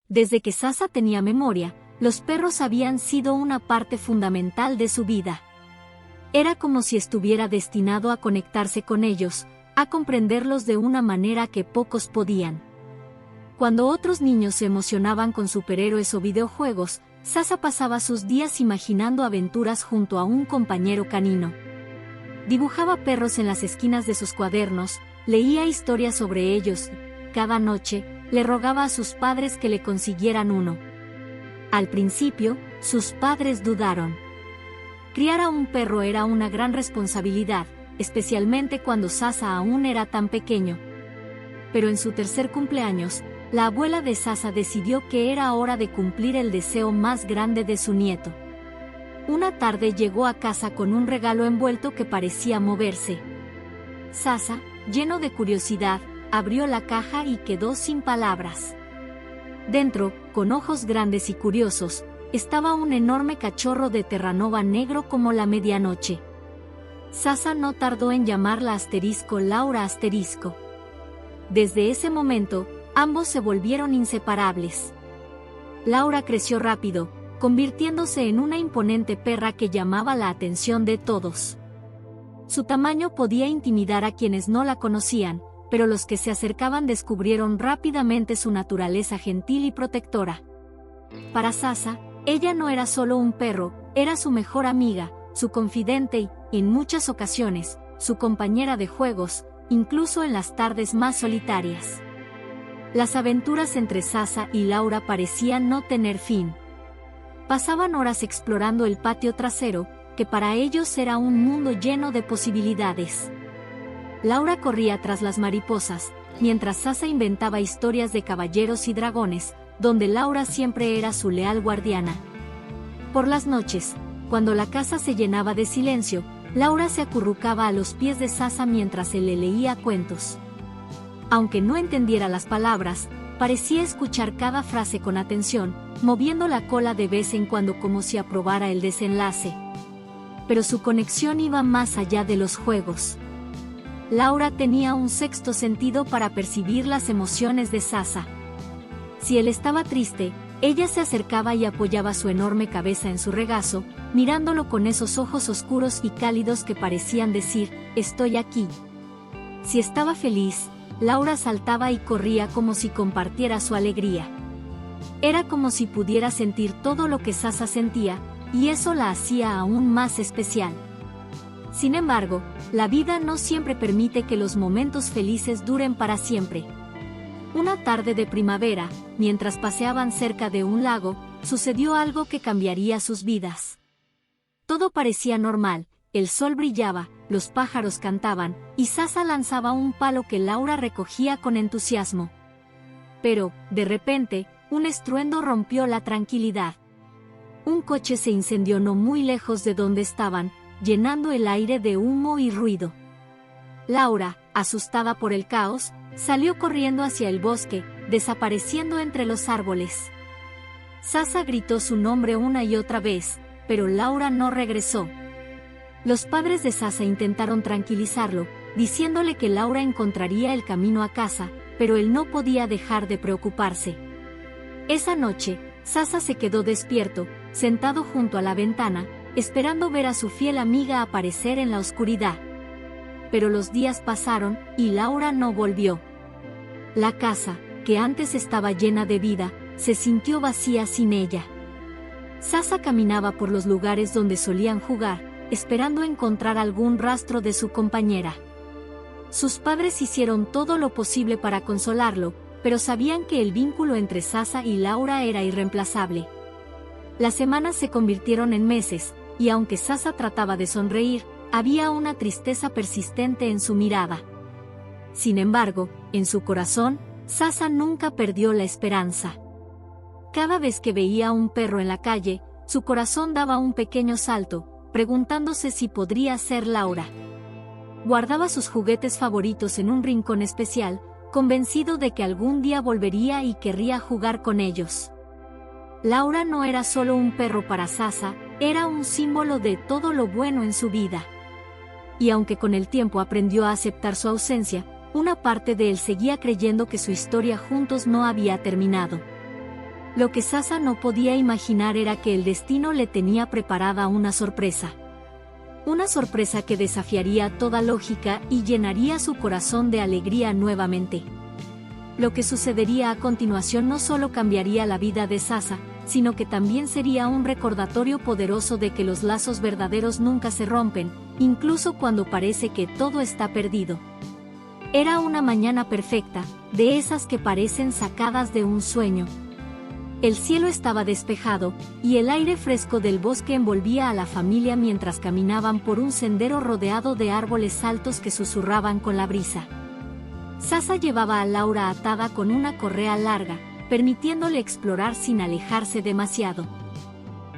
Desde que Sasa tenía memoria, los perros habían sido una parte fundamental de su vida. Era como si estuviera destinado a conectarse con ellos, a comprenderlos de una manera que pocos podían. Cuando otros niños se emocionaban con superhéroes o videojuegos, Sasa pasaba sus días imaginando aventuras junto a un compañero canino. Dibujaba perros en las esquinas de sus cuadernos, leía historias sobre ellos, y, cada noche, le rogaba a sus padres que le consiguieran uno. Al principio, sus padres dudaron. Criar a un perro era una gran responsabilidad, especialmente cuando Sasa aún era tan pequeño. Pero en su tercer cumpleaños, la abuela de Sasa decidió que era hora de cumplir el deseo más grande de su nieto. Una tarde llegó a casa con un regalo envuelto que parecía moverse. Sasa, lleno de curiosidad, abrió la caja y quedó sin palabras. Dentro, con ojos grandes y curiosos, estaba un enorme cachorro de terranova negro como la medianoche. Sasa no tardó en llamarla Laura. Desde ese momento, ambos se volvieron inseparables. Laura creció rápido, convirtiéndose en una imponente perra que llamaba la atención de todos. Su tamaño podía intimidar a quienes no la conocían, pero los que se acercaban descubrieron rápidamente su naturaleza gentil y protectora. Para Sasa, ella no era solo un perro, era su mejor amiga, su confidente y, en muchas ocasiones, su compañera de juegos, incluso en las tardes más solitarias. Las aventuras entre Sasa y Laura parecían no tener fin. Pasaban horas explorando el patio trasero, que para ellos era un mundo lleno de posibilidades. Laura corría tras las mariposas, mientras Sasa inventaba historias de caballeros y dragones, donde Laura siempre era su leal guardiana. Por las noches, cuando la casa se llenaba de silencio, Laura se acurrucaba a los pies de Sasa mientras él le leía cuentos. Aunque no entendiera las palabras, parecía escuchar cada frase con atención, moviendo la cola de vez en cuando como si aprobara el desenlace. Pero su conexión iba más allá de los juegos. Laura tenía un sexto sentido para percibir las emociones de Sasa. Si él estaba triste, ella se acercaba y apoyaba su enorme cabeza en su regazo, mirándolo con esos ojos oscuros y cálidos que parecían decir, «Estoy aquí». Si estaba feliz, Laura saltaba y corría como si compartiera su alegría. Era como si pudiera sentir todo lo que Sasa sentía, y eso la hacía aún más especial. Sin embargo, la vida no siempre permite que los momentos felices duren para siempre. Una tarde de primavera, mientras paseaban cerca de un lago, sucedió algo que cambiaría sus vidas. Todo parecía normal, el sol brillaba, los pájaros cantaban, y Sasa lanzaba un palo que Laura recogía con entusiasmo. Pero, de repente, un estruendo rompió la tranquilidad. Un coche se incendió no muy lejos de donde estaban, llenando el aire de humo y ruido. Laura, asustada por el caos, salió corriendo hacia el bosque, desapareciendo entre los árboles. Sasa gritó su nombre una y otra vez, pero Laura no regresó. Los padres de Sasa intentaron tranquilizarlo, diciéndole que Laura encontraría el camino a casa, pero él no podía dejar de preocuparse. Esa noche, Sasa se quedó despierto, sentado junto a la ventana, esperando ver a su fiel amiga aparecer en la oscuridad. Pero los días pasaron, y Laura no volvió. La casa, que antes estaba llena de vida, se sintió vacía sin ella. Sasa caminaba por los lugares donde solían jugar, esperando encontrar algún rastro de su compañera. Sus padres hicieron todo lo posible para consolarlo, pero sabían que el vínculo entre Sasa y Laura era irreemplazable. Las semanas se convirtieron en meses, y aunque Sasa trataba de sonreír, había una tristeza persistente en su mirada. Sin embargo, en su corazón, Sasa nunca perdió la esperanza. Cada vez que veía a un perro en la calle, su corazón daba un pequeño salto, preguntándose si podría ser Laura. Guardaba sus juguetes favoritos en un rincón especial, convencido de que algún día volvería y querría jugar con ellos. Laura no era solo un perro para Sasa, era un símbolo de todo lo bueno en su vida. Y aunque con el tiempo aprendió a aceptar su ausencia, una parte de él seguía creyendo que su historia juntos no había terminado. Lo que Sasa no podía imaginar era que el destino le tenía preparada una sorpresa. Una sorpresa que desafiaría toda lógica y llenaría su corazón de alegría nuevamente. Lo que sucedería a continuación no solo cambiaría la vida de Sasa, sino que también sería un recordatorio poderoso de que los lazos verdaderos nunca se rompen, incluso cuando parece que todo está perdido. Era una mañana perfecta, de esas que parecen sacadas de un sueño. El cielo estaba despejado, y el aire fresco del bosque envolvía a la familia mientras caminaban por un sendero rodeado de árboles altos que susurraban con la brisa. Sasa llevaba a Laura atada con una correa larga, permitiéndole explorar sin alejarse demasiado.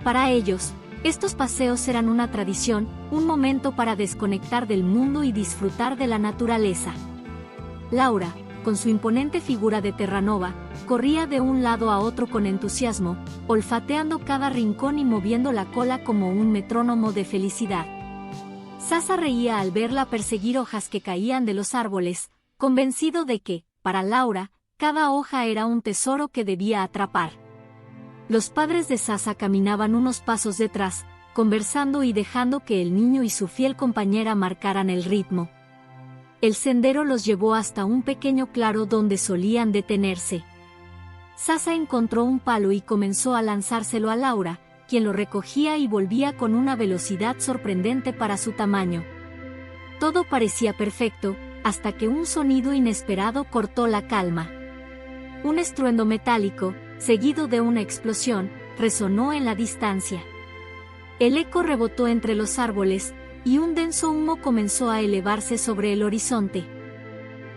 Para ellos, estos paseos eran una tradición, un momento para desconectar del mundo y disfrutar de la naturaleza. Laura, con su imponente figura de Terranova, corría de un lado a otro con entusiasmo, olfateando cada rincón y moviendo la cola como un metrónomo de felicidad. Sasa reía al verla perseguir hojas que caían de los árboles, convencido de que, para Laura, cada hoja era un tesoro que debía atrapar. Los padres de Sasa caminaban unos pasos detrás, conversando y dejando que el niño y su fiel compañera marcaran el ritmo. El sendero los llevó hasta un pequeño claro donde solían detenerse. Sasa encontró un palo y comenzó a lanzárselo a Laura, quien lo recogía y volvía con una velocidad sorprendente para su tamaño. Todo parecía perfecto, hasta que un sonido inesperado cortó la calma. Un estruendo metálico, seguido de una explosión, resonó en la distancia. El eco rebotó entre los árboles, y un denso humo comenzó a elevarse sobre el horizonte.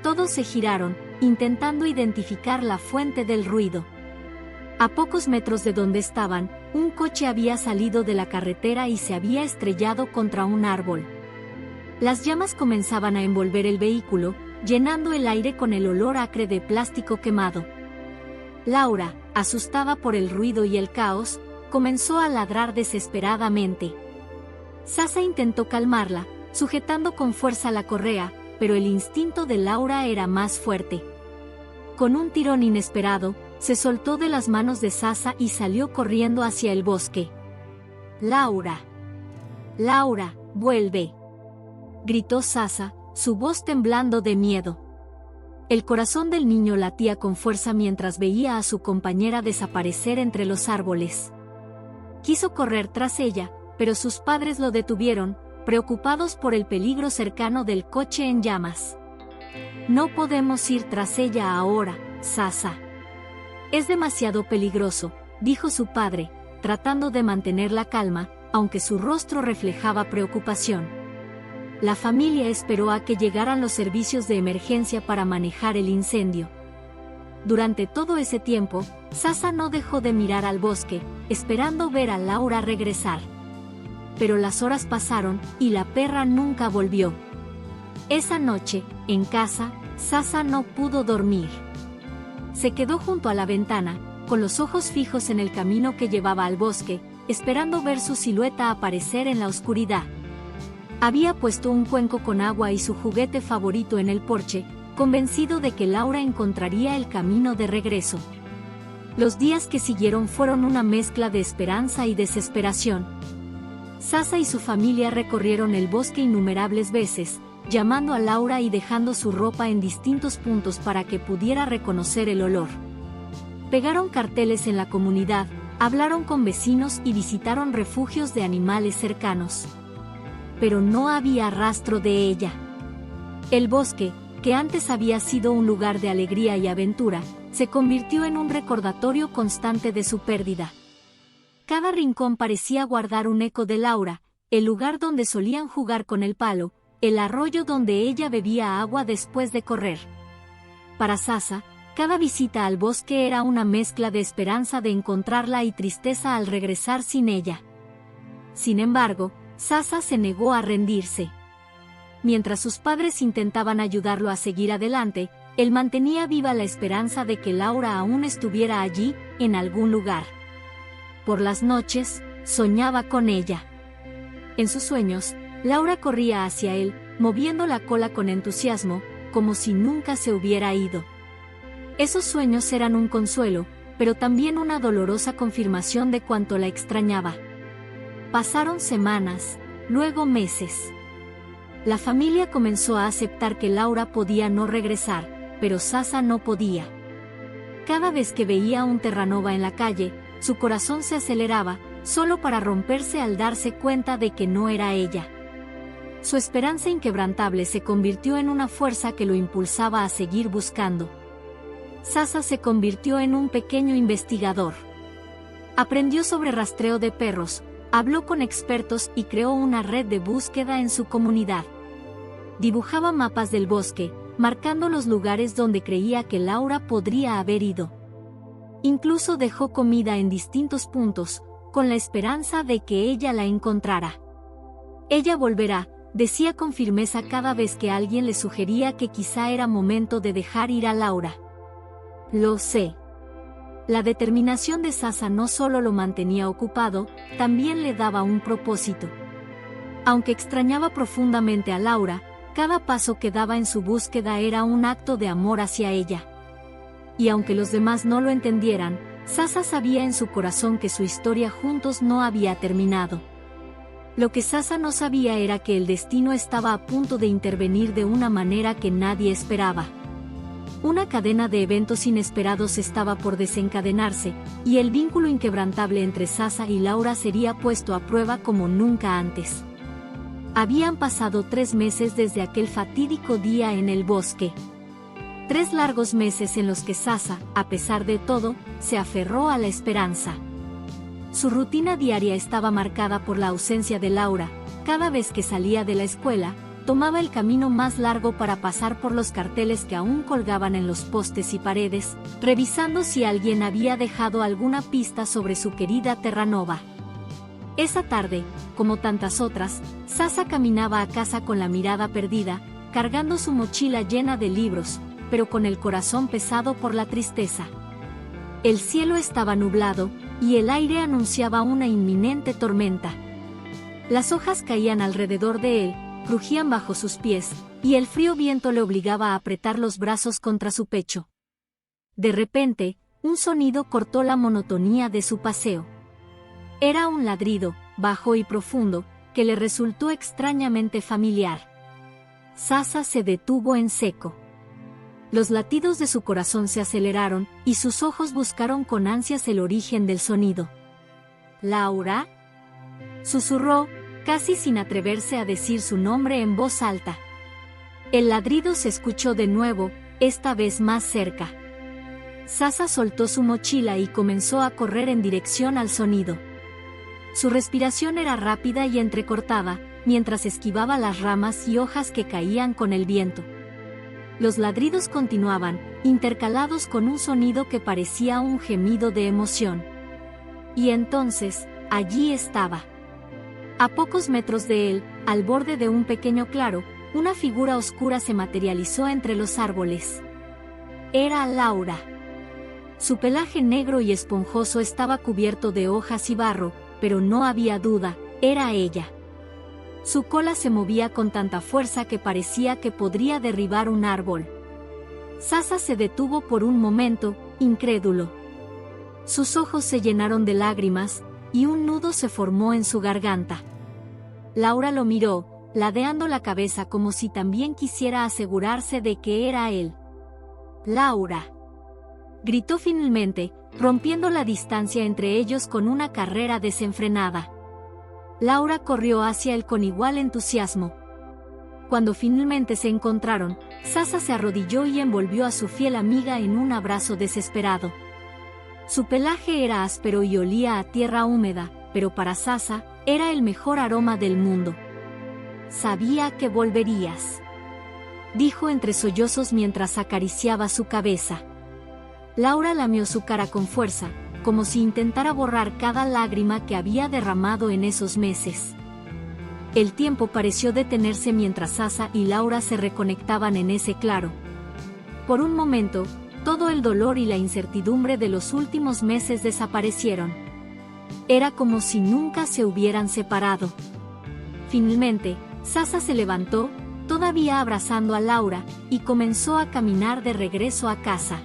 Todos se giraron, intentando identificar la fuente del ruido. A pocos metros de donde estaban, un coche había salido de la carretera y se había estrellado contra un árbol. Las llamas comenzaban a envolver el vehículo, llenando el aire con el olor acre de plástico quemado. Laura, asustada por el ruido y el caos, comenzó a ladrar desesperadamente. Sasa intentó calmarla, sujetando con fuerza la correa, pero el instinto de Laura era más fuerte. Con un tirón inesperado, se soltó de las manos de Sasa y salió corriendo hacia el bosque. ¡Laura! ¡Laura, vuelve!, gritó Sasa, su voz temblando de miedo. El corazón del niño latía con fuerza mientras veía a su compañera desaparecer entre los árboles. Quiso correr tras ella, pero sus padres lo detuvieron, preocupados por el peligro cercano del coche en llamas. No podemos ir tras ella ahora, Sasa. Es demasiado peligroso, dijo su padre, tratando de mantener la calma, aunque su rostro reflejaba preocupación. La familia esperó a que llegaran los servicios de emergencia para manejar el incendio. Durante todo ese tiempo, Sasa no dejó de mirar al bosque, esperando ver a Laura regresar. Pero las horas pasaron, y la perra nunca volvió. Esa noche, en casa, Sasa no pudo dormir. Se quedó junto a la ventana, con los ojos fijos en el camino que llevaba al bosque, esperando ver su silueta aparecer en la oscuridad. Había puesto un cuenco con agua y su juguete favorito en el porche, convencido de que Laura encontraría el camino de regreso. Los días que siguieron fueron una mezcla de esperanza y desesperación. Sasa y su familia recorrieron el bosque innumerables veces, llamando a Laura y dejando su ropa en distintos puntos para que pudiera reconocer el olor. Pegaron carteles en la comunidad, hablaron con vecinos y visitaron refugios de animales cercanos. Pero no había rastro de ella. El bosque, que antes había sido un lugar de alegría y aventura, se convirtió en un recordatorio constante de su pérdida. Cada rincón parecía guardar un eco de Laura, el lugar donde solían jugar con el palo, el arroyo donde ella bebía agua después de correr. Para Sasa, cada visita al bosque era una mezcla de esperanza de encontrarla y tristeza al regresar sin ella. Sin embargo, Sasa se negó a rendirse. Mientras sus padres intentaban ayudarlo a seguir adelante, él mantenía viva la esperanza de que Laura aún estuviera allí, en algún lugar. Por las noches, soñaba con ella. En sus sueños, Laura corría hacia él, moviendo la cola con entusiasmo, como si nunca se hubiera ido. Esos sueños eran un consuelo, pero también una dolorosa confirmación de cuánto la extrañaba. Pasaron semanas, luego meses. La familia comenzó a aceptar que Laura podía no regresar, pero Sasa no podía. Cada vez que veía a un Terranova en la calle, su corazón se aceleraba, solo para romperse al darse cuenta de que no era ella. Su esperanza inquebrantable se convirtió en una fuerza que lo impulsaba a seguir buscando. Sasa se convirtió en un pequeño investigador. Aprendió sobre rastreo de perros, habló con expertos y creó una red de búsqueda en su comunidad. Dibujaba mapas del bosque, marcando los lugares donde creía que Laura podría haber ido. Incluso dejó comida en distintos puntos, con la esperanza de que ella la encontrara. Ella volverá, decía con firmeza cada vez que alguien le sugería que quizá era momento de dejar ir a Laura. Lo sé. La determinación de Sasa no solo lo mantenía ocupado, también le daba un propósito. Aunque extrañaba profundamente a Laura, cada paso que daba en su búsqueda era un acto de amor hacia ella. Y aunque los demás no lo entendieran, Sasa sabía en su corazón que su historia juntos no había terminado. Lo que Sasa no sabía era que el destino estaba a punto de intervenir de una manera que nadie esperaba. Una cadena de eventos inesperados estaba por desencadenarse, y el vínculo inquebrantable entre Sasa y Laura sería puesto a prueba como nunca antes. Habían pasado 3 meses desde aquel fatídico día en el bosque. 3 largos meses en los que Sasa, a pesar de todo, se aferró a la esperanza. Su rutina diaria estaba marcada por la ausencia de Laura. Cada vez que salía de la escuela, tomaba el camino más largo para pasar por los carteles que aún colgaban en los postes y paredes, revisando si alguien había dejado alguna pista sobre su querida Terranova. Esa tarde, como tantas otras, Sasa caminaba a casa con la mirada perdida, cargando su mochila llena de libros, pero con el corazón pesado por la tristeza. El cielo estaba nublado, y el aire anunciaba una inminente tormenta. Las hojas caían alrededor de él, crujían bajo sus pies, y el frío viento le obligaba a apretar los brazos contra su pecho. De repente, un sonido cortó la monotonía de su paseo. Era un ladrido, bajo y profundo, que le resultó extrañamente familiar. Sasa se detuvo en seco. Los latidos de su corazón se aceleraron, y sus ojos buscaron con ansias el origen del sonido. ¿Laura?, susurró, casi sin atreverse a decir su nombre en voz alta. El ladrido se escuchó de nuevo, esta vez más cerca. Sasa soltó su mochila y comenzó a correr en dirección al sonido. Su respiración era rápida y entrecortada, mientras esquivaba las ramas y hojas que caían con el viento. Los ladridos continuaban, intercalados con un sonido que parecía un gemido de emoción. Y entonces, allí estaba. A pocos metros de él, al borde de un pequeño claro, una figura oscura se materializó entre los árboles. Era Laura. Su pelaje negro y esponjoso estaba cubierto de hojas y barro, pero no había duda, era ella. Su cola se movía con tanta fuerza que parecía que podría derribar un árbol. Sasa se detuvo por un momento, incrédulo. Sus ojos se llenaron de lágrimas, y un nudo se formó en su garganta. Laura lo miró, ladeando la cabeza como si también quisiera asegurarse de que era él. «Laura», gritó finalmente, rompiendo la distancia entre ellos con una carrera desenfrenada. Laura corrió hacia él con igual entusiasmo. Cuando finalmente se encontraron, Sasa se arrodilló y envolvió a su fiel amiga en un abrazo desesperado. Su pelaje era áspero y olía a tierra húmeda, pero para Sasa, era el mejor aroma del mundo. «Sabía que volverías», dijo entre sollozos mientras acariciaba su cabeza. Laura lamió su cara con fuerza, como si intentara borrar cada lágrima que había derramado en esos meses. El tiempo pareció detenerse mientras Sasa y Laura se reconectaban en ese claro. Por un momento, todo el dolor y la incertidumbre de los últimos meses desaparecieron. Era como si nunca se hubieran separado. Finalmente, Sasa se levantó, todavía abrazando a Laura, y comenzó a caminar de regreso a casa.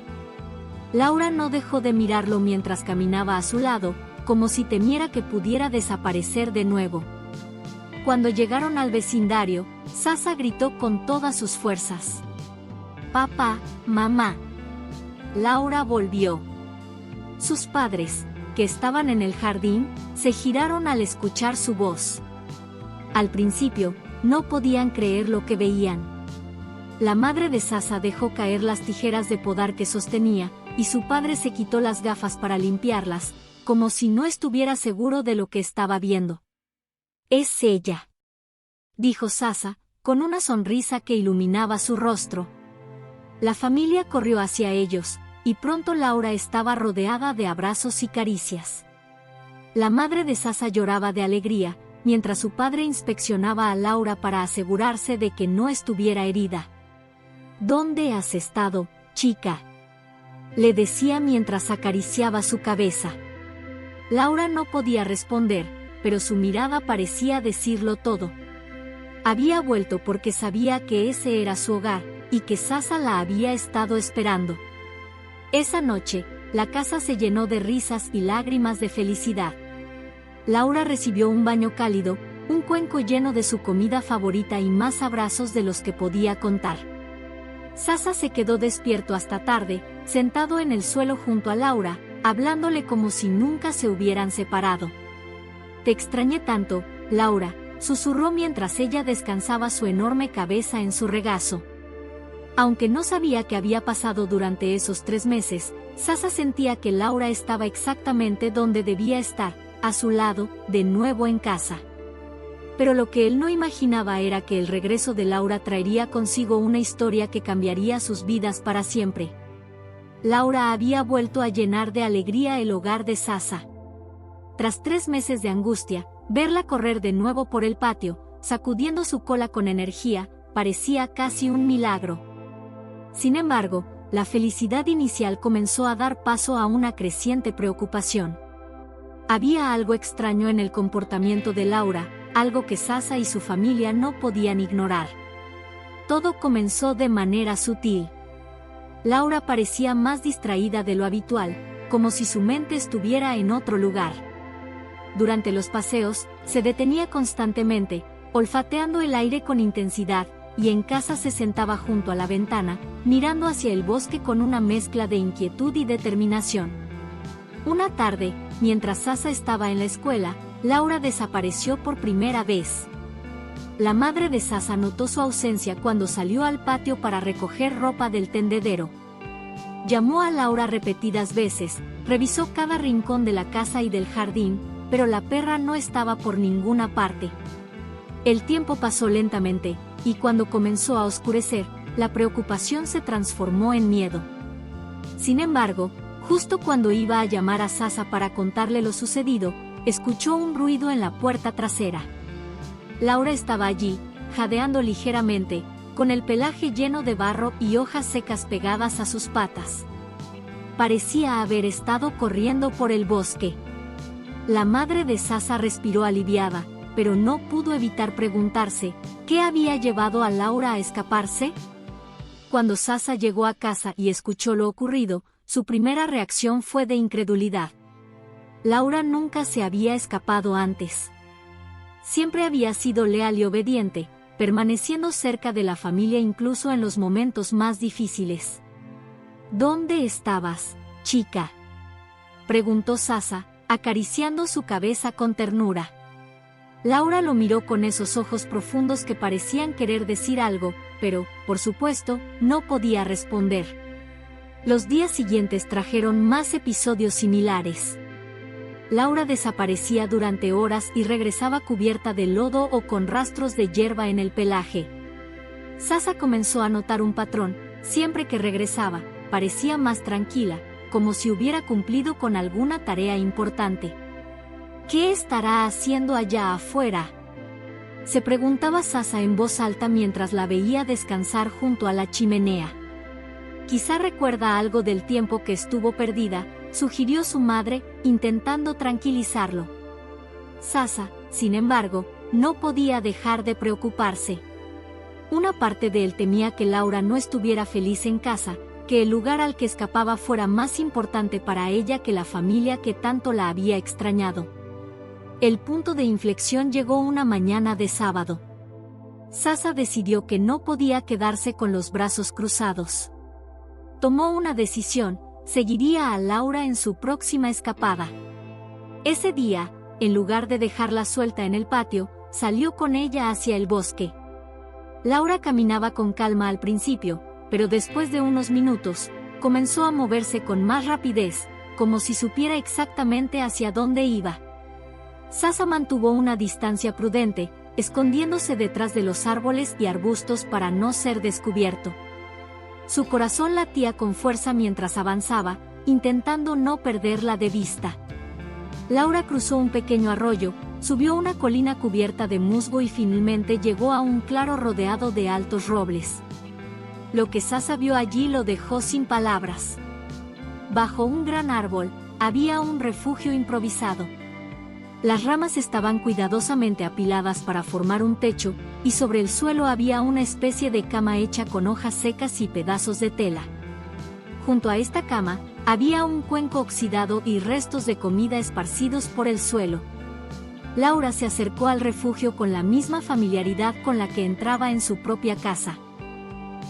Laura no dejó de mirarlo mientras caminaba a su lado, como si temiera que pudiera desaparecer de nuevo. Cuando llegaron al vecindario, Sasa gritó con todas sus fuerzas: «¡Papá, mamá!». Laura volvió. Sus padres, que estaban en el jardín, se giraron al escuchar su voz. Al principio, no podían creer lo que veían. La madre de Sasa dejó caer las tijeras de podar que sostenía, y su padre se quitó las gafas para limpiarlas, como si no estuviera seguro de lo que estaba viendo. «Es ella», dijo Sasa, con una sonrisa que iluminaba su rostro. La familia corrió hacia ellos, y pronto Laura estaba rodeada de abrazos y caricias. La madre de Sasa lloraba de alegría, mientras su padre inspeccionaba a Laura para asegurarse de que no estuviera herida. «¿Dónde has estado, chica?», le decía mientras acariciaba su cabeza. Laura no podía responder, pero su mirada parecía decirlo todo. Había vuelto porque sabía que ese era su hogar, y que Sasa la había estado esperando. Esa noche, la casa se llenó de risas y lágrimas de felicidad. Laura recibió un baño cálido, un cuenco lleno de su comida favorita y más abrazos de los que podía contar. Sasa se quedó despierto hasta tarde, sentado en el suelo junto a Laura, hablándole como si nunca se hubieran separado. «Te extrañé tanto, Laura», susurró mientras ella descansaba su enorme cabeza en su regazo. Aunque no sabía qué había pasado durante esos 3 meses, Sasa sentía que Laura estaba exactamente donde debía estar, a su lado, de nuevo en casa. Pero lo que él no imaginaba era que el regreso de Laura traería consigo una historia que cambiaría sus vidas para siempre. Laura había vuelto a llenar de alegría el hogar de Sasa. Tras 3 meses de angustia, verla correr de nuevo por el patio, sacudiendo su cola con energía, parecía casi un milagro. Sin embargo, la felicidad inicial comenzó a dar paso a una creciente preocupación. Había algo extraño en el comportamiento de Laura, algo que Sasa y su familia no podían ignorar. Todo comenzó de manera sutil. Laura parecía más distraída de lo habitual, como si su mente estuviera en otro lugar. Durante los paseos, se detenía constantemente, olfateando el aire con intensidad, y en casa se sentaba junto a la ventana, mirando hacia el bosque con una mezcla de inquietud y determinación. Una tarde, mientras Sasa estaba en la escuela, Laura desapareció por primera vez. La madre de Sasa notó su ausencia cuando salió al patio para recoger ropa del tendedero. Llamó a Laura repetidas veces, revisó cada rincón de la casa y del jardín, pero la perra no estaba por ninguna parte. El tiempo pasó lentamente, y cuando comenzó a oscurecer, la preocupación se transformó en miedo. Sin embargo, justo cuando iba a llamar a Sasa para contarle lo sucedido, escuchó un ruido en la puerta trasera. Laura estaba allí, jadeando ligeramente, con el pelaje lleno de barro y hojas secas pegadas a sus patas. Parecía haber estado corriendo por el bosque. La madre de Sasa respiró aliviada, pero no pudo evitar preguntarse, ¿qué había llevado a Laura a escaparse? Cuando Sasa llegó a casa y escuchó lo ocurrido, su primera reacción fue de incredulidad. Laura nunca se había escapado antes. Siempre había sido leal y obediente, permaneciendo cerca de la familia incluso en los momentos más difíciles. ¿Dónde estabas, chica?, preguntó Sasa, acariciando su cabeza con ternura. Laura lo miró con esos ojos profundos que parecían querer decir algo, pero, por supuesto, no podía responder. Los días siguientes trajeron más episodios similares. Laura desaparecía durante horas y regresaba cubierta de lodo o con rastros de hierba en el pelaje. Sasa comenzó a notar un patrón: siempre que regresaba, parecía más tranquila, como si hubiera cumplido con alguna tarea importante. ¿Qué estará haciendo allá afuera?, se preguntaba Sasa en voz alta mientras la veía descansar junto a la chimenea. Quizá recuerda algo del tiempo que estuvo perdida, sugirió su madre, intentando tranquilizarlo. Sasa, sin embargo, no podía dejar de preocuparse. Una parte de él temía que Laura no estuviera feliz en casa, que el lugar al que escapaba fuera más importante para ella que la familia que tanto la había extrañado. El punto de inflexión llegó una mañana de sábado. Sasa decidió que no podía quedarse con los brazos cruzados. Tomó una decisión: seguiría a Laura en su próxima escapada. Ese día, en lugar de dejarla suelta en el patio, salió con ella hacia el bosque. Laura caminaba con calma al principio, pero después de unos minutos, comenzó a moverse con más rapidez, como si supiera exactamente hacia dónde iba. Sasa mantuvo una distancia prudente, escondiéndose detrás de los árboles y arbustos para no ser descubierto. Su corazón latía con fuerza mientras avanzaba, intentando no perderla de vista. Laura cruzó un pequeño arroyo, subió una colina cubierta de musgo y finalmente llegó a un claro rodeado de altos robles. Lo que Sasa vio allí lo dejó sin palabras. Bajo un gran árbol, había un refugio improvisado. Las ramas estaban cuidadosamente apiladas para formar un techo, y sobre el suelo había una especie de cama hecha con hojas secas y pedazos de tela. Junto a esta cama, había un cuenco oxidado y restos de comida esparcidos por el suelo. Laura se acercó al refugio con la misma familiaridad con la que entraba en su propia casa.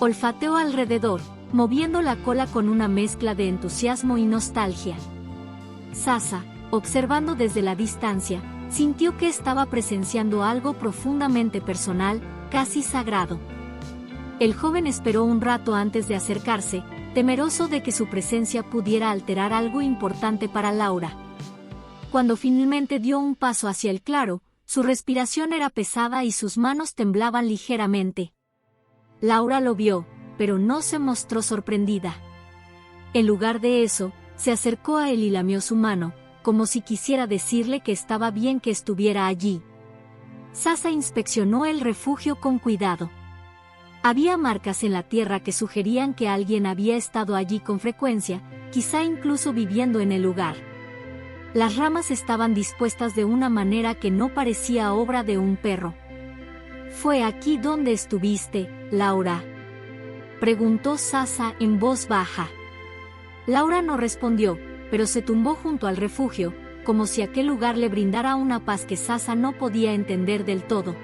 Olfateó alrededor, moviendo la cola con una mezcla de entusiasmo y nostalgia. Sasa, observando desde la distancia, sintió que estaba presenciando algo profundamente personal, casi sagrado. El joven esperó un rato antes de acercarse, temeroso de que su presencia pudiera alterar algo importante para Laura. Cuando finalmente dio un paso hacia el claro, su respiración era pesada y sus manos temblaban ligeramente. Laura lo vio, pero no se mostró sorprendida. En lugar de eso, se acercó a él y lamió su mano, como si quisiera decirle que estaba bien que estuviera allí. Sasa inspeccionó el refugio con cuidado. Había marcas en la tierra que sugerían que alguien había estado allí con frecuencia, quizá incluso viviendo en el lugar. Las ramas estaban dispuestas de una manera que no parecía obra de un perro. «¿Fue aquí donde estuviste, Laura?», preguntó Sasa en voz baja. Laura no respondió, pero se tumbó junto al refugio, como si aquel lugar le brindara una paz que Sasa no podía entender del todo.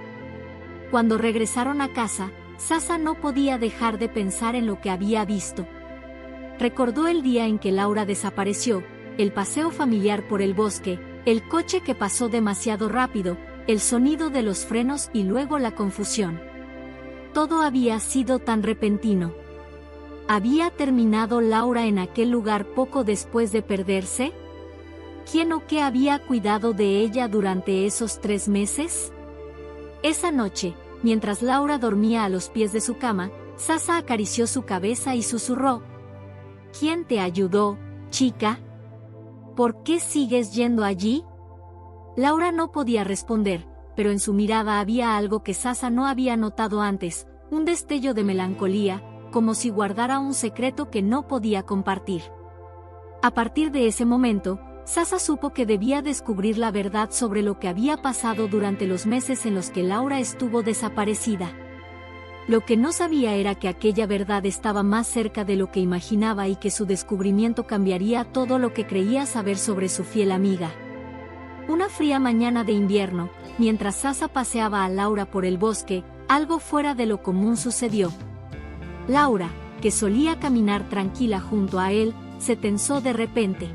Cuando regresaron a casa, Sasa no podía dejar de pensar en lo que había visto. Recordó el día en que Laura desapareció, el paseo familiar por el bosque, el coche que pasó demasiado rápido, el sonido de los frenos y luego la confusión. Todo había sido tan repentino. ¿Había terminado Laura en aquel lugar poco después de perderse? ¿Quién o qué había cuidado de ella durante esos 3 meses? Esa noche, mientras Laura dormía a los pies de su cama, Sasa acarició su cabeza y susurró: «¿Quién te ayudó, chica? ¿Por qué sigues yendo allí?». Laura no podía responder, pero en su mirada había algo que Sasa no había notado antes, un destello de melancolía, como si guardara un secreto que no podía compartir. A partir de ese momento, Sasa supo que debía descubrir la verdad sobre lo que había pasado durante los meses en los que Laura estuvo desaparecida. Lo que no sabía era que aquella verdad estaba más cerca de lo que imaginaba y que su descubrimiento cambiaría todo lo que creía saber sobre su fiel amiga. Una fría mañana de invierno, mientras Sasa paseaba a Laura por el bosque, algo fuera de lo común sucedió. Laura, que solía caminar tranquila junto a él, se tensó de repente.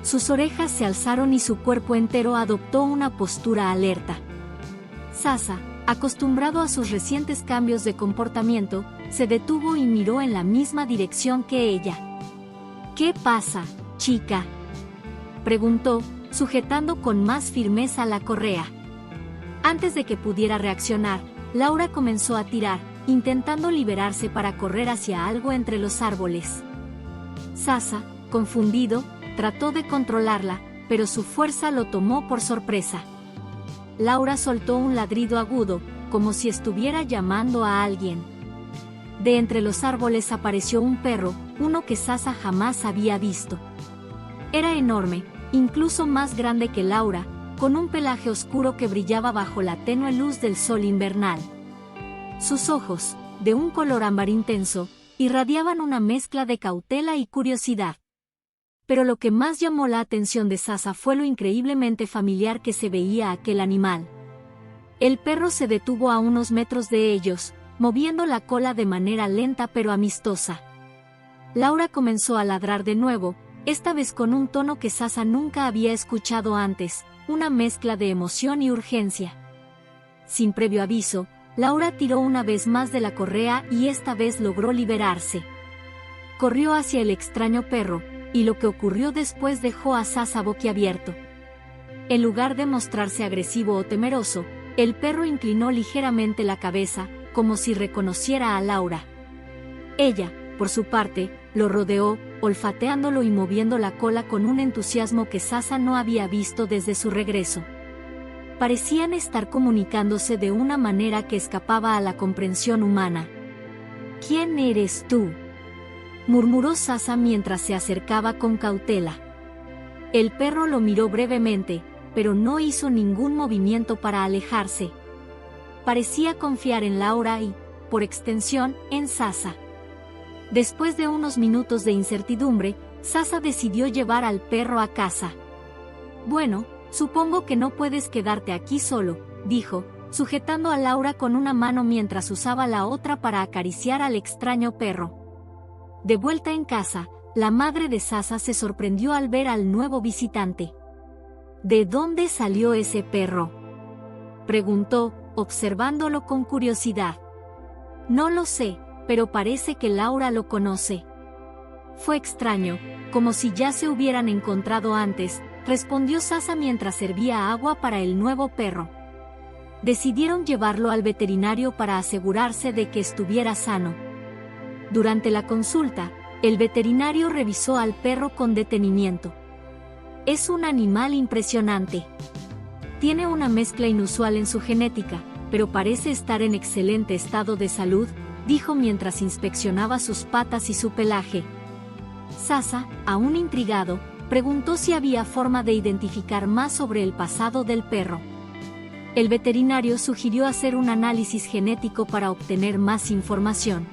Sus orejas se alzaron y su cuerpo entero adoptó una postura alerta. Sasa, acostumbrado a sus recientes cambios de comportamiento, se detuvo y miró en la misma dirección que ella. «¿Qué pasa, chica?», preguntó, sujetando con más firmeza la correa. Antes de que pudiera reaccionar, Laura comenzó a tirar, intentando liberarse para correr hacia algo entre los árboles. Sasa, confundido, trató de controlarla, pero su fuerza lo tomó por sorpresa. Laura soltó un ladrido agudo, como si estuviera llamando a alguien. De entre los árboles apareció un perro, uno que Sasa jamás había visto. Era enorme, incluso más grande que Laura, con un pelaje oscuro que brillaba bajo la tenue luz del sol invernal. Sus ojos, de un color ámbar intenso, irradiaban una mezcla de cautela y curiosidad. Pero lo que más llamó la atención de Sasa fue lo increíblemente familiar que se veía aquel animal. El perro se detuvo a unos metros de ellos, moviendo la cola de manera lenta pero amistosa. Laura comenzó a ladrar de nuevo, esta vez con un tono que Sasa nunca había escuchado antes, una mezcla de emoción y urgencia. Sin previo aviso, Laura tiró una vez más de la correa y esta vez logró liberarse. Corrió hacia el extraño perro, y lo que ocurrió después dejó a Sasa boquiabierto. En lugar de mostrarse agresivo o temeroso, el perro inclinó ligeramente la cabeza, como si reconociera a Laura. Ella, por su parte, lo rodeó, olfateándolo y moviendo la cola con un entusiasmo que Sasa no había visto desde su regreso. Parecían estar comunicándose de una manera que escapaba a la comprensión humana. «¿Quién eres tú?», murmuró Sasa mientras se acercaba con cautela. El perro lo miró brevemente, pero no hizo ningún movimiento para alejarse. Parecía confiar en Laura y, por extensión, en Sasa. Después de unos minutos de incertidumbre, Sasa decidió llevar al perro a casa. «Bueno, supongo que no puedes quedarte aquí solo», dijo, sujetando a Laura con una mano mientras usaba la otra para acariciar al extraño perro. De vuelta en casa, la madre de Sasa se sorprendió al ver al nuevo visitante. «¿De dónde salió ese perro?», preguntó, observándolo con curiosidad. «No lo sé, pero parece que Laura lo conoce». «Fue extraño, como si ya se hubieran encontrado antes», respondió Sasa mientras servía agua para el nuevo perro. Decidieron llevarlo al veterinario para asegurarse de que estuviera sano. Durante la consulta, el veterinario revisó al perro con detenimiento. «Es un animal impresionante. Tiene una mezcla inusual en su genética, pero parece estar en excelente estado de salud», dijo mientras inspeccionaba sus patas y su pelaje. Sasa, aún intrigado, preguntó si había forma de identificar más sobre el pasado del perro. El veterinario sugirió hacer un análisis genético para obtener más información.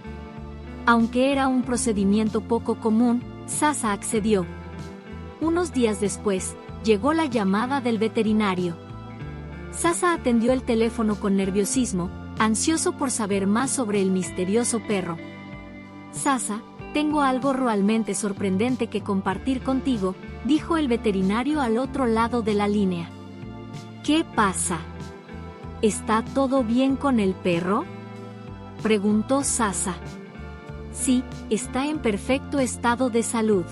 Aunque era un procedimiento poco común, Sasa accedió. Unos días después, llegó la llamada del veterinario. Sasa atendió el teléfono con nerviosismo, ansioso por saber más sobre el misterioso perro. «Sasa, tengo algo realmente sorprendente que compartir contigo», dijo el veterinario al otro lado de la línea. «¿Qué pasa? ¿Está todo bien con el perro?», preguntó Sasa. «Sí, está en perfecto estado de salud».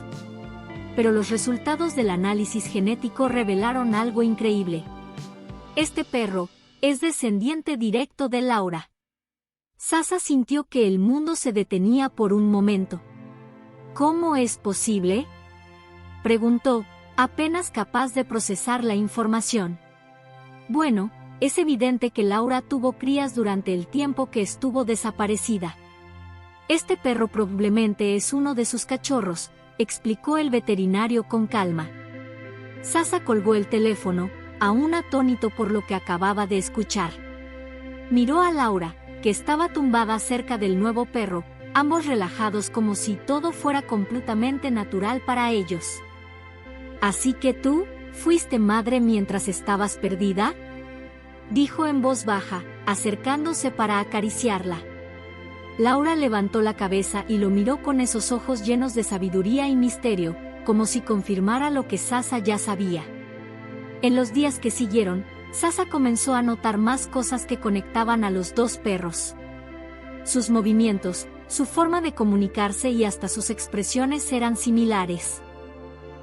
Pero los resultados del análisis genético revelaron algo increíble. Este perro es descendiente directo de Laura. Sasa sintió que el mundo se detenía por un momento. «¿Cómo es posible?», preguntó, apenas capaz de procesar la información. «Bueno, es evidente que Laura tuvo crías durante el tiempo que estuvo desaparecida. Este perro probablemente es uno de sus cachorros», explicó el veterinario con calma. Sasa colgó el teléfono, aún atónito por lo que acababa de escuchar. Miró a Laura, que estaba tumbada cerca del nuevo perro, ambos relajados como si todo fuera completamente natural para ellos. «¿Así que tú fuiste madre mientras estabas perdida?», dijo en voz baja, acercándose para acariciarla. Laura levantó la cabeza y lo miró con esos ojos llenos de sabiduría y misterio, como si confirmara lo que Sasa ya sabía. En los días que siguieron, Sasa comenzó a notar más cosas que conectaban a los dos perros. Sus movimientos, su forma de comunicarse y hasta sus expresiones eran similares.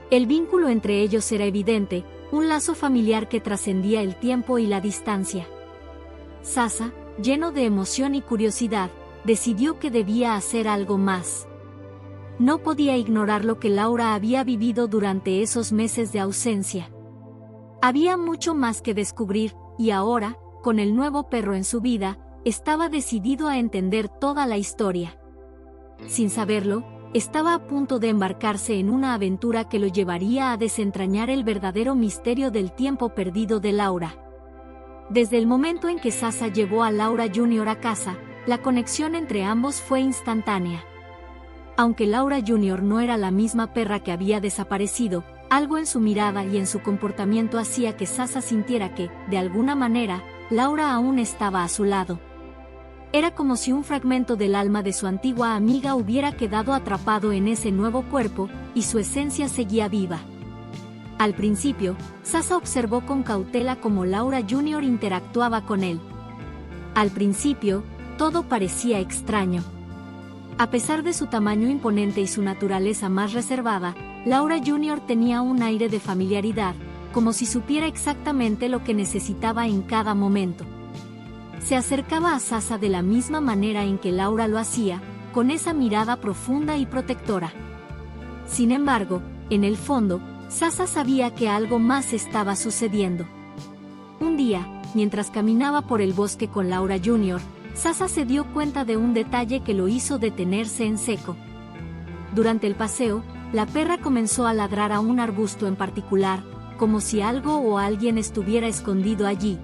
El vínculo entre ellos era evidente, un lazo familiar que trascendía el tiempo y la distancia. Sasa, lleno de emoción y curiosidad, decidió que debía hacer algo más. No podía ignorar lo que Laura había vivido durante esos meses de ausencia. Había mucho más que descubrir, y ahora, con el nuevo perro en su vida, estaba decidido a entender toda la historia. Sin saberlo, estaba a punto de embarcarse en una aventura que lo llevaría a desentrañar el verdadero misterio del tiempo perdido de Laura. Desde el momento en que Sasa llevó a Laura Jr. a casa, la conexión entre ambos fue instantánea. Aunque Laura Jr. no era la misma perra que había desaparecido, algo en su mirada y en su comportamiento hacía que Sasa sintiera que, de alguna manera, Laura aún estaba a su lado. Era como si un fragmento del alma de su antigua amiga hubiera quedado atrapado en ese nuevo cuerpo, y su esencia seguía viva. Al principio, Sasa observó con cautela cómo Laura Jr. interactuaba con él. Al principio, todo parecía extraño. A pesar de su tamaño imponente y su naturaleza más reservada, Laura Jr. tenía un aire de familiaridad, como si supiera exactamente lo que necesitaba en cada momento. Se acercaba a Sasa de la misma manera en que Laura lo hacía, con esa mirada profunda y protectora. Sin embargo, en el fondo, Sasa sabía que algo más estaba sucediendo. Un día, mientras caminaba por el bosque con Laura Jr., Sasa se dio cuenta de un detalle que lo hizo detenerse en seco. Durante el paseo, la perra comenzó a ladrar a un arbusto en particular, como si algo o alguien estuviera escondido allí.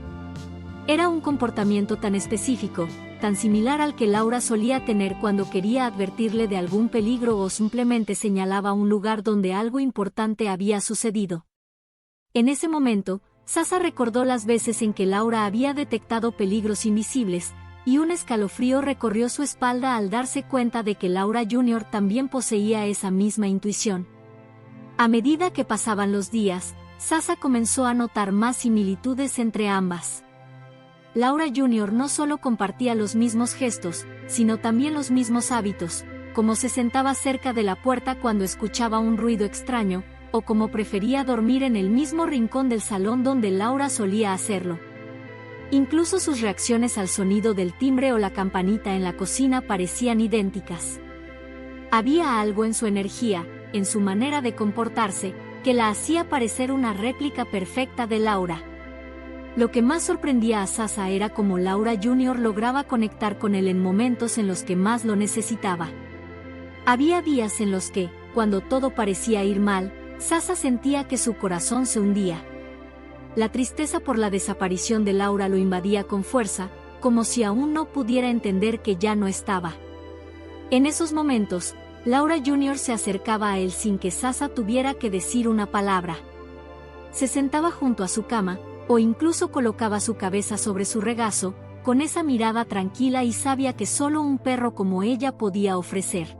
Era un comportamiento tan específico, tan similar al que Laura solía tener cuando quería advertirle de algún peligro o simplemente señalaba un lugar donde algo importante había sucedido. En ese momento, Sasa recordó las veces en que Laura había detectado peligros invisibles, y un escalofrío recorrió su espalda al darse cuenta de que Laura Jr. también poseía esa misma intuición. A medida que pasaban los días, Sasa comenzó a notar más similitudes entre ambas. Laura Jr. no solo compartía los mismos gestos, sino también los mismos hábitos, como se sentaba cerca de la puerta cuando escuchaba un ruido extraño, o como prefería dormir en el mismo rincón del salón donde Laura solía hacerlo. Incluso sus reacciones al sonido del timbre o la campanita en la cocina parecían idénticas. Había algo en su energía, en su manera de comportarse, que la hacía parecer una réplica perfecta de Laura. Lo que más sorprendía a Sasa era cómo Laura Jr. lograba conectar con él en momentos en los que más lo necesitaba. Había días en los que, cuando todo parecía ir mal, Sasa sentía que su corazón se hundía. La tristeza por la desaparición de Laura lo invadía con fuerza, como si aún no pudiera entender que ya no estaba. En esos momentos, Laura Jr. se acercaba a él sin que Sasa tuviera que decir una palabra. Se sentaba junto a su cama, o incluso colocaba su cabeza sobre su regazo, con esa mirada tranquila y sabia que solo un perro como ella podía ofrecer.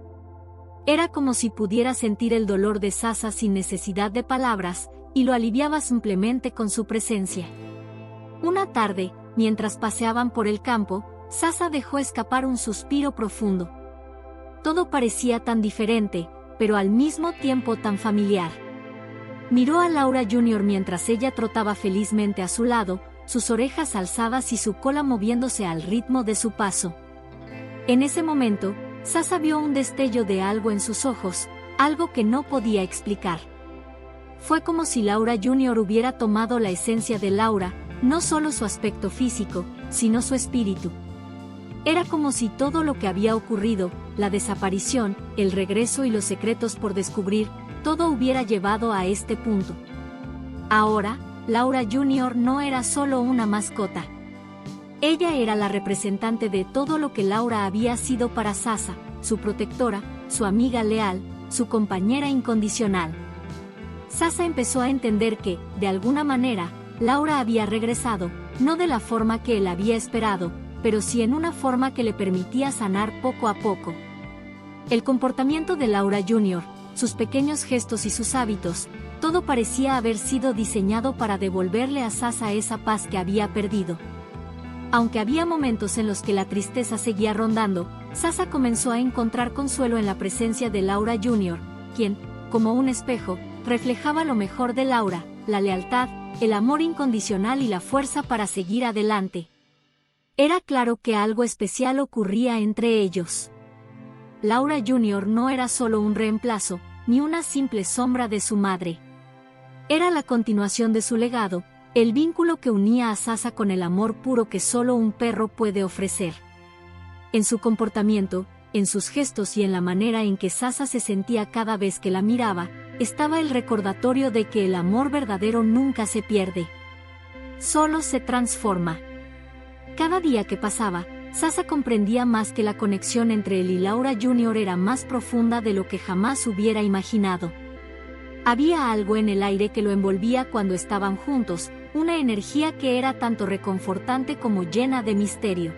Era como si pudiera sentir el dolor de Sasa sin necesidad de palabras, y lo aliviaba simplemente con su presencia. Una tarde, mientras paseaban por el campo, Sasa dejó escapar un suspiro profundo. Todo parecía tan diferente, pero al mismo tiempo tan familiar. Miró a Laura Jr. mientras ella trotaba felizmente a su lado, sus orejas alzadas y su cola moviéndose al ritmo de su paso. En ese momento, Sasa vio un destello de algo en sus ojos, algo que no podía explicar. Fue como si Laura Jr. hubiera tomado la esencia de Laura, no solo su aspecto físico, sino su espíritu. Era como si todo lo que había ocurrido, la desaparición, el regreso y los secretos por descubrir, todo hubiera llevado a este punto. Ahora, Laura Jr. no era solo una mascota. Ella era la representante de todo lo que Laura había sido para Sasa, su protectora, su amiga leal, su compañera incondicional. Sasa empezó a entender que, de alguna manera, Laura había regresado, no de la forma que él había esperado, pero sí en una forma que le permitía sanar poco a poco. El comportamiento de Laura Jr., sus pequeños gestos y sus hábitos, todo parecía haber sido diseñado para devolverle a Sasa esa paz que había perdido. Aunque había momentos en los que la tristeza seguía rondando, Sasa comenzó a encontrar consuelo en la presencia de Laura Jr., quien, como un espejo, reflejaba lo mejor de Laura, la lealtad, el amor incondicional y la fuerza para seguir adelante. Era claro que algo especial ocurría entre ellos. Laura Jr. no era solo un reemplazo, ni una simple sombra de su madre. Era la continuación de su legado, el vínculo que unía a Sasa con el amor puro que solo un perro puede ofrecer. En su comportamiento, en sus gestos y en la manera en que Sasa se sentía cada vez que la miraba, estaba el recordatorio de que el amor verdadero nunca se pierde. Solo se transforma. Cada día que pasaba, Sasa comprendía más que la conexión entre él y Laura Jr. era más profunda de lo que jamás hubiera imaginado. Había algo en el aire que lo envolvía cuando estaban juntos, una energía que era tanto reconfortante como llena de misterio.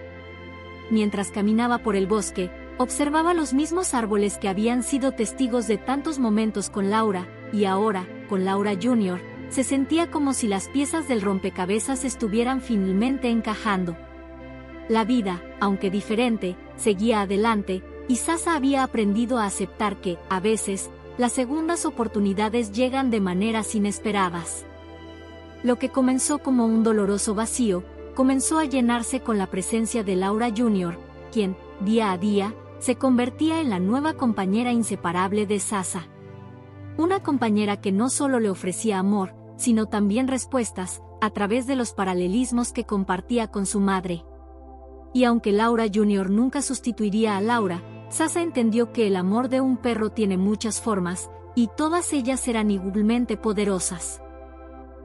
Mientras caminaba por el bosque, observaba los mismos árboles que habían sido testigos de tantos momentos con Laura, y ahora, con Laura Jr., se sentía como si las piezas del rompecabezas estuvieran finalmente encajando. La vida, aunque diferente, seguía adelante, y Sasa había aprendido a aceptar que, a veces, las segundas oportunidades llegan de maneras inesperadas. Lo que comenzó como un doloroso vacío, comenzó a llenarse con la presencia de Laura Jr., quien, día a día, se convertía en la nueva compañera inseparable de Sasa. Una compañera que no solo le ofrecía amor, sino también respuestas, a través de los paralelismos que compartía con su madre. Y aunque Laura Jr. nunca sustituiría a Laura, Sasa entendió que el amor de un perro tiene muchas formas, y todas ellas eran igualmente poderosas.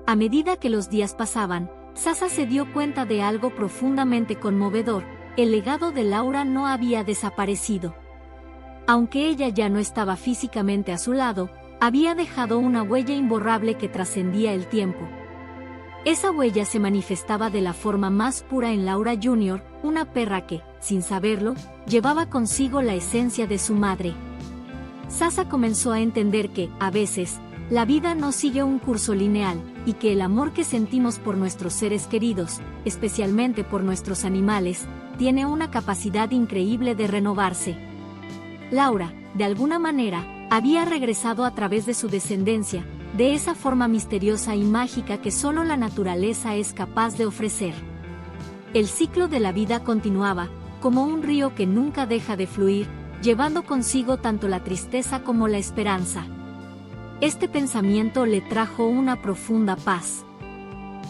A medida que los días pasaban, Sasa se dio cuenta de algo profundamente conmovedor: el legado de Laura no había desaparecido. Aunque ella ya no estaba físicamente a su lado, había dejado una huella imborrable que trascendía el tiempo. Esa huella se manifestaba de la forma más pura en Laura Jr., una perra que, sin saberlo, llevaba consigo la esencia de su madre. Sasa comenzó a entender que, a veces, la vida no sigue un curso lineal, y que el amor que sentimos por nuestros seres queridos, especialmente por nuestros animales, tiene una capacidad increíble de renovarse. Laura, de alguna manera, había regresado a través de su descendencia, de esa forma misteriosa y mágica que solo la naturaleza es capaz de ofrecer. El ciclo de la vida continuaba, como un río que nunca deja de fluir, llevando consigo tanto la tristeza como la esperanza. Este pensamiento le trajo una profunda paz.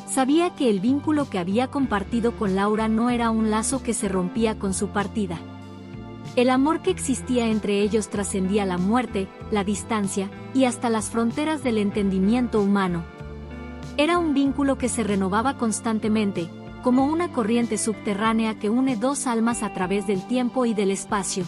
Sabía que el vínculo que había compartido con Laura no era un lazo que se rompía con su partida. El amor que existía entre ellos trascendía la muerte, la distancia, y hasta las fronteras del entendimiento humano. Era un vínculo que se renovaba constantemente, como una corriente subterránea que une dos almas a través del tiempo y del espacio.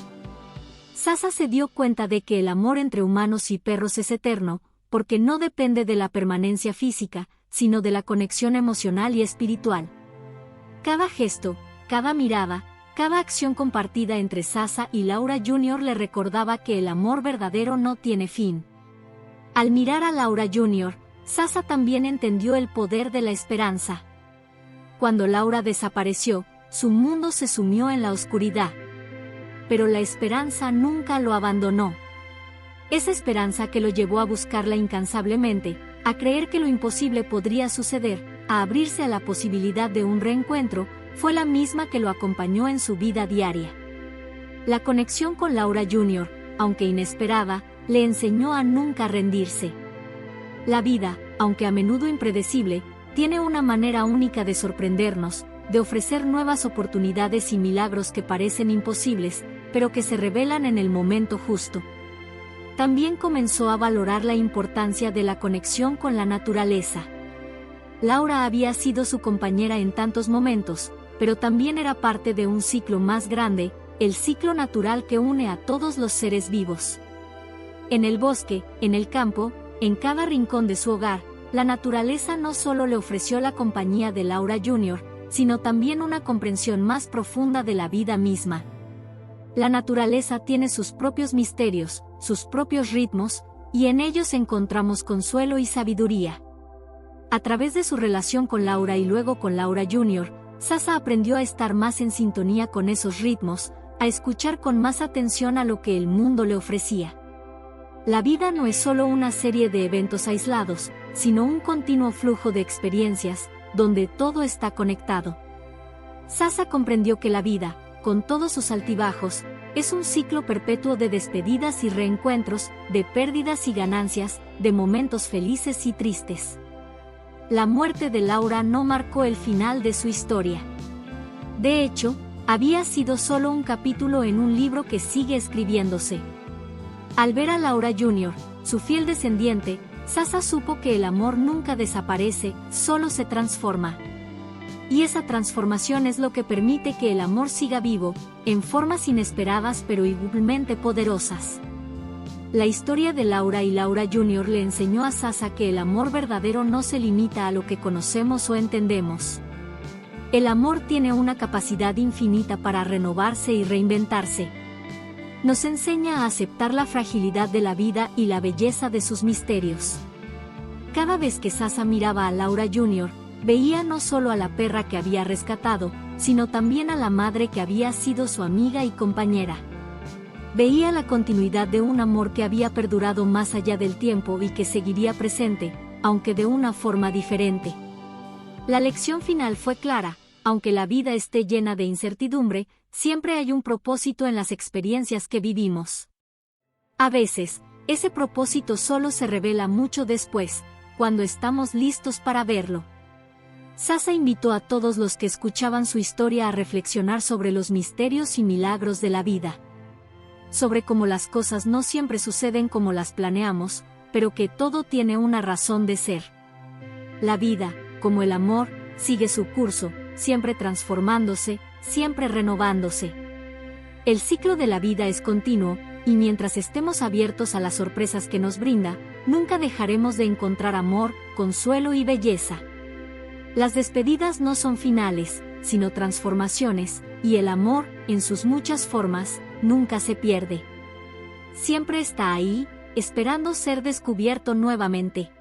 Sasa se dio cuenta de que el amor entre humanos y perros es eterno, porque no depende de la permanencia física, sino de la conexión emocional y espiritual. Cada gesto, cada mirada, cada acción compartida entre Sasa y Laura Jr. le recordaba que el amor verdadero no tiene fin. Al mirar a Laura Jr., Sasa también entendió el poder de la esperanza. Cuando Laura desapareció, su mundo se sumió en la oscuridad. Pero la esperanza nunca lo abandonó. Esa esperanza que lo llevó a buscarla incansablemente, a creer que lo imposible podría suceder, a abrirse a la posibilidad de un reencuentro, fue la misma que lo acompañó en su vida diaria. La conexión con Laura Jr., aunque inesperada, le enseñó a nunca rendirse. La vida, aunque a menudo impredecible, tiene una manera única de sorprendernos, de ofrecer nuevas oportunidades y milagros que parecen imposibles, pero que se revelan en el momento justo. También comenzó a valorar la importancia de la conexión con la naturaleza. Laura había sido su compañera en tantos momentos, pero también era parte de un ciclo más grande, el ciclo natural que une a todos los seres vivos. En el bosque, en el campo, en cada rincón de su hogar, la naturaleza no solo le ofreció la compañía de Laura Jr., sino también una comprensión más profunda de la vida misma. La naturaleza tiene sus propios misterios, sus propios ritmos, y en ellos encontramos consuelo y sabiduría. A través de su relación con Laura y luego con Laura Jr., Sasa aprendió a estar más en sintonía con esos ritmos, a escuchar con más atención a lo que el mundo le ofrecía. La vida no es solo una serie de eventos aislados, sino un continuo flujo de experiencias, donde todo está conectado. Sasa comprendió que la vida, con todos sus altibajos, es un ciclo perpetuo de despedidas y reencuentros, de pérdidas y ganancias, de momentos felices y tristes. La muerte de Laura no marcó el final de su historia. De hecho, había sido solo un capítulo en un libro que sigue escribiéndose. Al ver a Laura Jr., su fiel descendiente, Sasa supo que el amor nunca desaparece, solo se transforma. Y esa transformación es lo que permite que el amor siga vivo, en formas inesperadas pero igualmente poderosas. La historia de Laura y Laura Jr. le enseñó a Sasha que el amor verdadero no se limita a lo que conocemos o entendemos. El amor tiene una capacidad infinita para renovarse y reinventarse. Nos enseña a aceptar la fragilidad de la vida y la belleza de sus misterios. Cada vez que Sasha miraba a Laura Jr., veía no solo a la perra que había rescatado, sino también a la madre que había sido su amiga y compañera. Veía la continuidad de un amor que había perdurado más allá del tiempo y que seguiría presente, aunque de una forma diferente. La lección final fue clara: aunque la vida esté llena de incertidumbre, siempre hay un propósito en las experiencias que vivimos. A veces, ese propósito solo se revela mucho después, cuando estamos listos para verlo. Sasha invitó a todos los que escuchaban su historia a reflexionar sobre los misterios y milagros de la vida. Sobre cómo las cosas no siempre suceden como las planeamos, pero que todo tiene una razón de ser. La vida, como el amor, sigue su curso, siempre transformándose, siempre renovándose. El ciclo de la vida es continuo, y mientras estemos abiertos a las sorpresas que nos brinda, nunca dejaremos de encontrar amor, consuelo y belleza. Las despedidas no son finales, sino transformaciones, y el amor, en sus muchas formas, nunca se pierde. Siempre está ahí, esperando ser descubierto nuevamente.